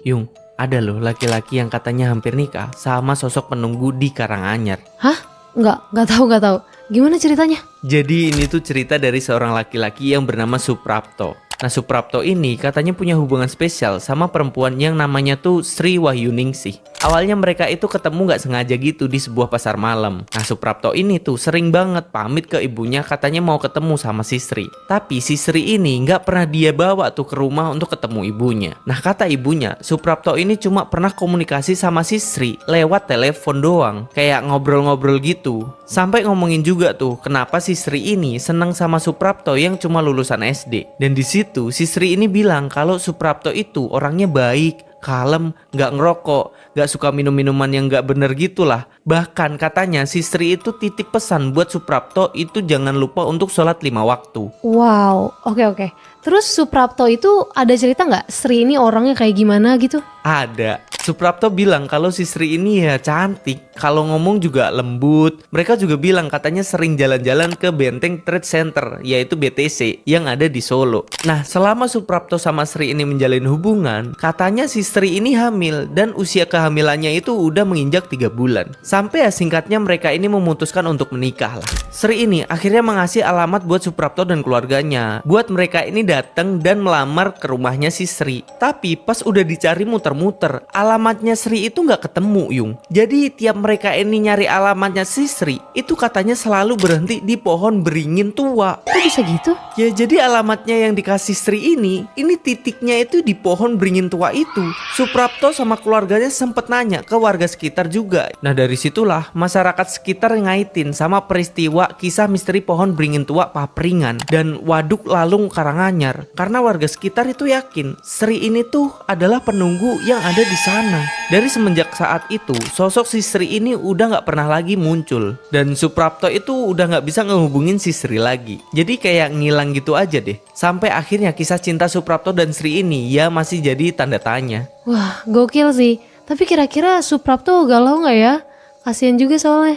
Yung, ada loh laki-laki yang katanya hampir nikah sama sosok penunggu di Karanganyar. Hah? Nggak tahu. Gimana ceritanya? Jadi ini tuh cerita dari seorang laki-laki yang bernama Suprapto. Nah, Suprapto ini katanya punya hubungan spesial sama perempuan yang namanya tuh Sri Wahyuningsih. Awalnya mereka itu ketemu nggak sengaja gitu di sebuah pasar malam. Nah, Suprapto ini tuh sering banget pamit ke ibunya katanya mau ketemu sama si Sri. Tapi si Sri ini nggak pernah dia bawa tuh ke rumah untuk ketemu ibunya. Nah, kata ibunya, Suprapto ini cuma pernah komunikasi sama si Sri lewat telepon doang. Kayak ngobrol-ngobrol gitu. Sampai ngomongin juga tuh kenapa si Sri ini seneng sama Suprapto yang cuma lulusan SD. Dan di situ si Sri ini bilang kalau Suprapto itu orangnya baik, kalem, nggak ngerokok, nggak suka minum-minuman yang nggak bener gitulah. Bahkan katanya si Sri itu titip pesan buat Suprapto itu jangan lupa untuk sholat 5 waktu. Wow, oke. Terus Suprapto itu ada cerita nggak Sri ini orangnya kayak gimana gitu? Ada. Suprapto bilang kalau si Sri ini ya cantik, kalau ngomong juga lembut. Mereka juga bilang katanya sering jalan-jalan ke Benteng Trade Center, yaitu BTC, yang ada di Solo. Nah, selama Suprapto sama Sri ini menjalin hubungan, katanya si Sri ini hamil dan usia kehamilannya itu udah menginjak 3 bulan. Sampai ya singkatnya mereka ini memutuskan untuk menikah lah. Sri ini akhirnya mengasih alamat buat Suprapto dan keluarganya, buat mereka ini datang dan melamar ke rumahnya si Sri. Tapi pas udah dicari muter-muter, alamatnya Sri itu nggak ketemu, Yung. Jadi tiap mereka ini nyari alamatnya si Sri, itu katanya selalu berhenti di pohon beringin tua. Kok bisa gitu? Ya jadi alamatnya yang dikasih Sri ini titiknya itu di pohon beringin tua itu. Suprapto sama keluarganya sempet nanya ke warga sekitar juga. Nah, dari situlah masyarakat sekitar ngaitin sama peristiwa kisah misteri pohon beringin tua Papringan dan Waduk Lalung Karanganyar. Karena warga sekitar itu yakin Sri ini tuh adalah penunggu yang ada di sana. Dari semenjak saat itu, sosok si Sri ini udah nggak pernah lagi muncul. Dan Suprapto itu udah nggak bisa ngehubungin si Sri lagi. Jadi kayak ngilang gitu aja deh. Sampai akhirnya kisah cinta Suprapto dan Sri ini ya masih jadi tanda tanya. Wah, gokil sih. Tapi kira-kira Suprapto galau nggak ya? Kasian juga soalnya.